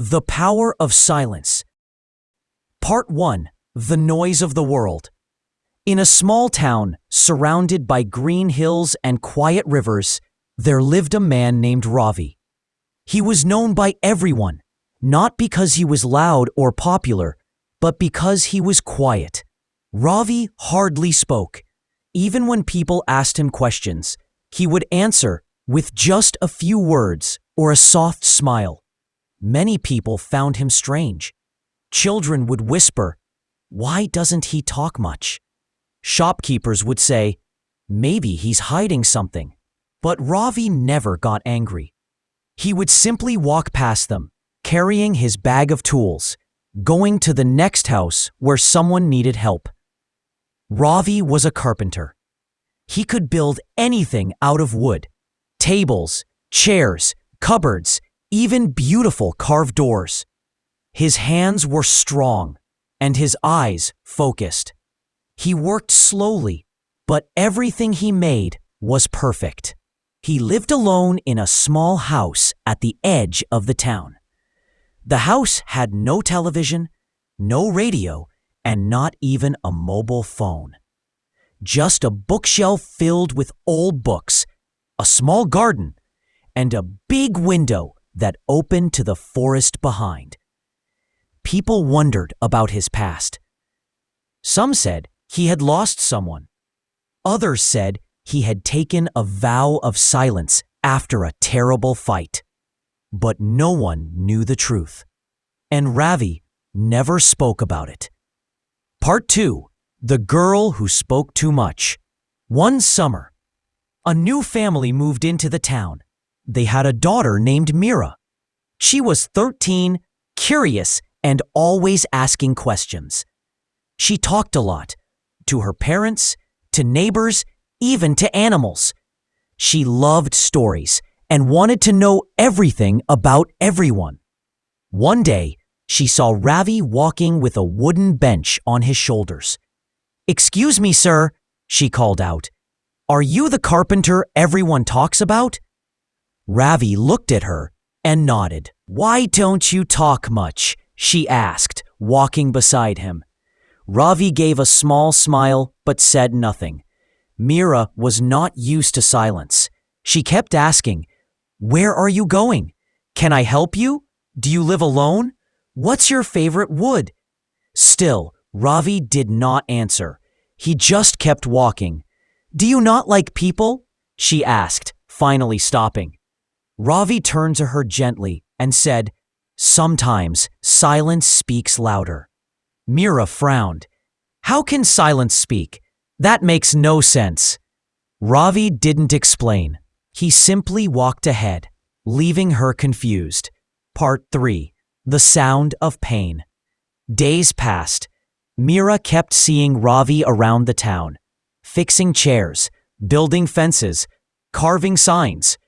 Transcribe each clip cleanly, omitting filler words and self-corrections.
The Power of Silence. Part 1. The Noise of the World. In a small town surrounded by green hills and quiet rivers, there lived a man named Ravi. He was known by everyone, not because he was loud or popular, but because he was quiet. Ravi hardly spoke. Even when people asked him questions, he would answer with just a few words or a soft smile. Many people found him strange. Children would whisper, "Why doesn't he talk much?" Shopkeepers would say, "Maybe he's hiding something." But Ravi never got angry. He would simply walk past them, carrying his bag of tools, going to the next house where someone needed help. Ravi was a carpenter. He could build anything out of wood: tables, chairs, cupboards, even beautiful carved doors. His hands were strong and his eyes focused. He worked slowly, but everything he made was perfect. He lived alone in a small house at the edge of the town. The house had no television, no radio, and not even a mobile phone. Just a bookshelf filled with old books, a small garden, and a big window that opened to the forest behind. People wondered about his past. Some said he had lost someone. Others said he had taken a vow of silence after a terrible fight. But no one knew the truth. And Ravi never spoke about it. Part 2. The Girl Who Spoke Too Much. One summer, a new family moved into the town. They had a daughter named Mira. She was 13, curious, and always asking questions. She talked a lot, to her parents, to neighbors, even to animals. She loved stories and wanted to know everything about everyone. One day, she saw Ravi walking with a wooden bench on his shoulders. "Excuse me, sir," she called out. "Are you the carpenter everyone talks about?" Ravi looked at her and nodded. "Why don't you talk much?" she asked, walking beside him. Ravi gave a small smile but said nothing. Mira was not used to silence. She kept asking, "Where are you going? Can I help you? Do you live alone? What's your favorite wood?" Still, Ravi did not answer. He just kept walking. "Do you not like people?" she asked, finally stopping. Ravi turned to her gently and said, "Sometimes silence speaks louder." Mira frowned. "How can silence speak? That makes no sense." Ravi didn't explain. He simply walked ahead, leaving her confused. Part 3. The Sound of Pain. Days passed. Mira kept seeing Ravi around the town, fixing chairs, building fences, carving signs.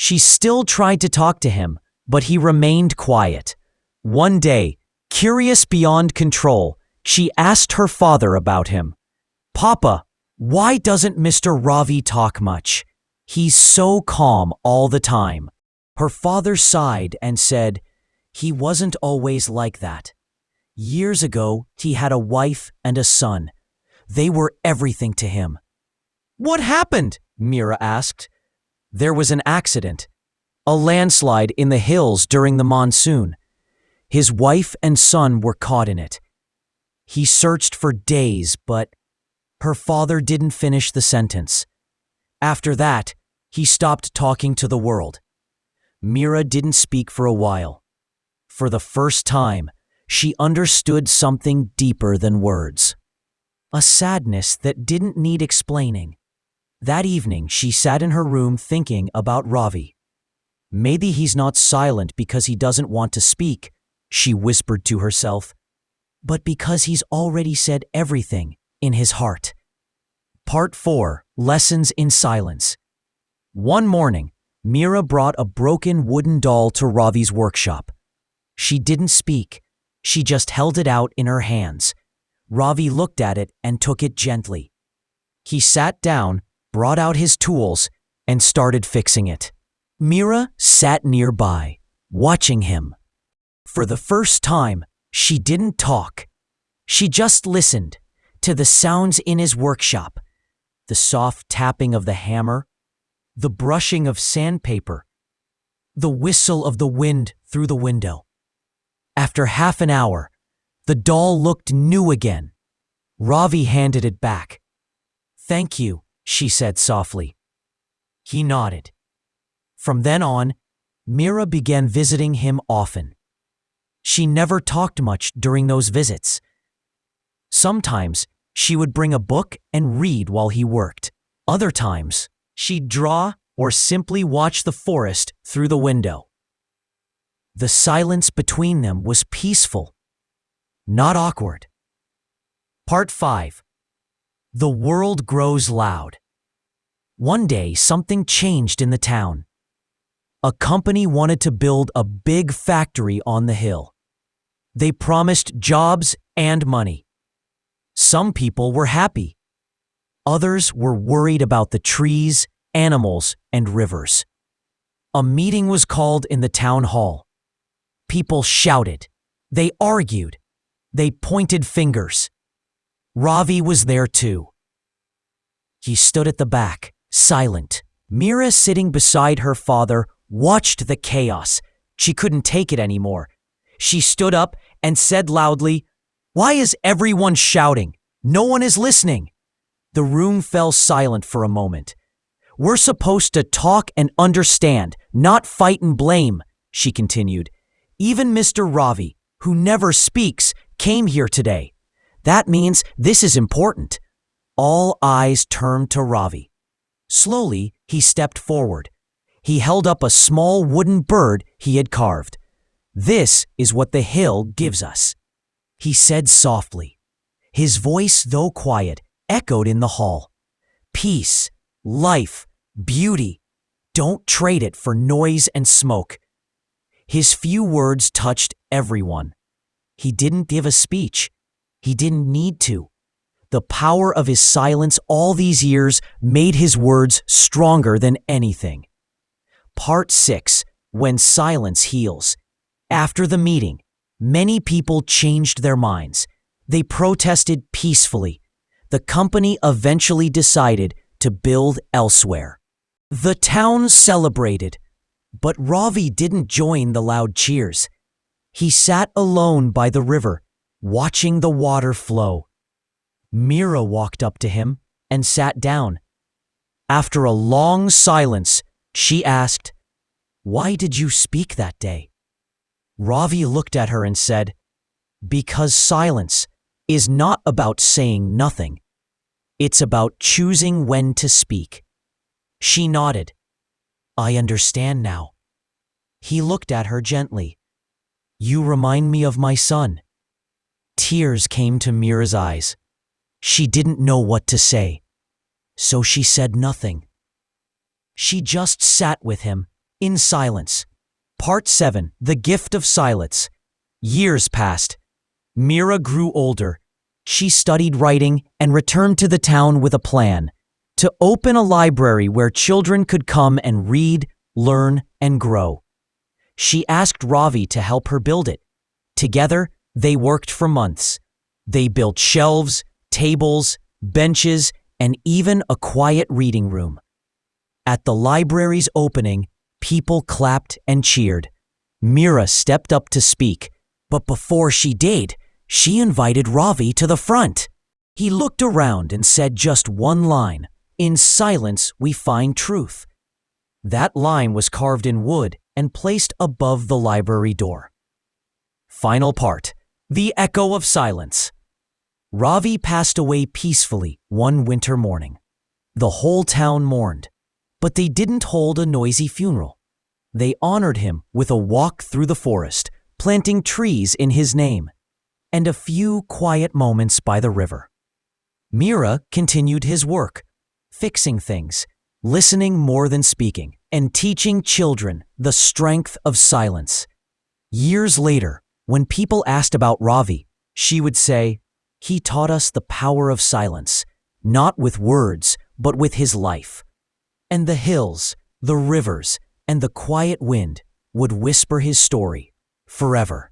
She still tried to talk to him, but he remained quiet. One day, curious beyond control, she asked her father about him. "Papa, why doesn't Mr. Ravi talk much? He's so calm all the time." Her father sighed and said, "He wasn't always like that. Years ago, he had a wife and a son. They were everything to him." "What happened?" Mira asked. "There was an accident. A landslide in the hills during the monsoon. His wife and son were caught in it. He searched for days, but..." Her father didn't finish the sentence. After that, he stopped talking to the world. Mira didn't speak for a while. For the first time, she understood something deeper than words. A sadness that didn't need explaining. That evening, she sat in her room thinking about Ravi. "Maybe he's not silent because he doesn't want to speak," she whispered to herself, "but because he's already said everything in his heart." Part 4. Lessons in Silence. One morning, Mira brought a broken wooden doll to Ravi's workshop. She didn't speak. She just held it out in her hands. Ravi looked at it and took it gently. He sat down, brought out his tools, and started fixing it. Mira sat nearby, watching him. For the first time, she didn't talk. She just listened to the sounds in his workshop, the soft tapping of the hammer, the brushing of sandpaper, the whistle of the wind through the window. After half an hour, the doll looked new again. Ravi handed it back. "Thank you," she said softly. He nodded. From then on, Mira began visiting him often. She never talked much during those visits. Sometimes she would bring a book and read while he worked. Other times, she'd draw or simply watch the forest through the window. The silence between them was peaceful, not awkward. Part 5. The world grows loud. One day, something changed in the town. A company wanted to build a big factory on the hill. They promised jobs and money. Some people were happy. Others were worried about the trees, animals, and rivers. A meeting was called in the town hall. People shouted. They argued. They pointed fingers. Ravi was there too. He stood at the back, silent. Mira, sitting beside her father, watched the chaos. She couldn't take it anymore. She stood up and said loudly, "Why is everyone shouting? No one is listening." The room fell silent for a moment. "We're supposed to talk and understand, not fight and blame," she continued. "Even Mr. Ravi, who never speaks, came here today. That means this is important." All eyes turned to Ravi. Slowly, he stepped forward. He held up a small wooden bird he had carved. "This is what the hill gives us," he said softly. His voice, though quiet, echoed in the hall. "Peace, life, beauty. Don't trade it for noise and smoke." His few words touched everyone. He didn't give a speech. He didn't need to. The power of his silence all these years made his words stronger than anything. Part 6. When silence heals. After the meeting, many people changed their minds. They protested peacefully. The company eventually decided to build elsewhere. The town celebrated, but Ravi didn't join the loud cheers. He sat alone by the river, watching the water flow. Mira walked up to him and sat down. After a long silence, she asked, "Why did you speak that day?" Ravi looked at her and said, "Because silence is not about saying nothing. It's about choosing when to speak." She nodded. "I understand now." He looked at her gently. "You remind me of my son." Tears came to Mira's eyes. She didn't know what to say, so she said nothing. She just sat with him, in silence. Part 7. The Gift of Silence. Years passed. Mira grew older. She studied writing and returned to the town with a plan to open a library where children could come and read, learn, and grow. She asked Ravi to help her build it. Together, they worked for months. They built shelves, tables, benches, and even a quiet reading room. At the library's opening, people clapped and cheered. Mira stepped up to speak, but before she did, she invited Ravi to the front. He looked around and said just one line, "In silence we find truth." That line was carved in wood and placed above the library door. Final part. The Echo of Silence. Ravi passed away peacefully one winter morning. The whole town mourned, but they didn't hold a noisy funeral. They honored him with a walk through the forest, planting trees in his name, and a few quiet moments by the river. Mira continued his work, fixing things, listening more than speaking, and teaching children the strength of silence. Years later, when people asked about Ravi, she would say, "He taught us the power of silence, not with words, but with his life." And the hills, the rivers, and the quiet wind would whisper his story forever.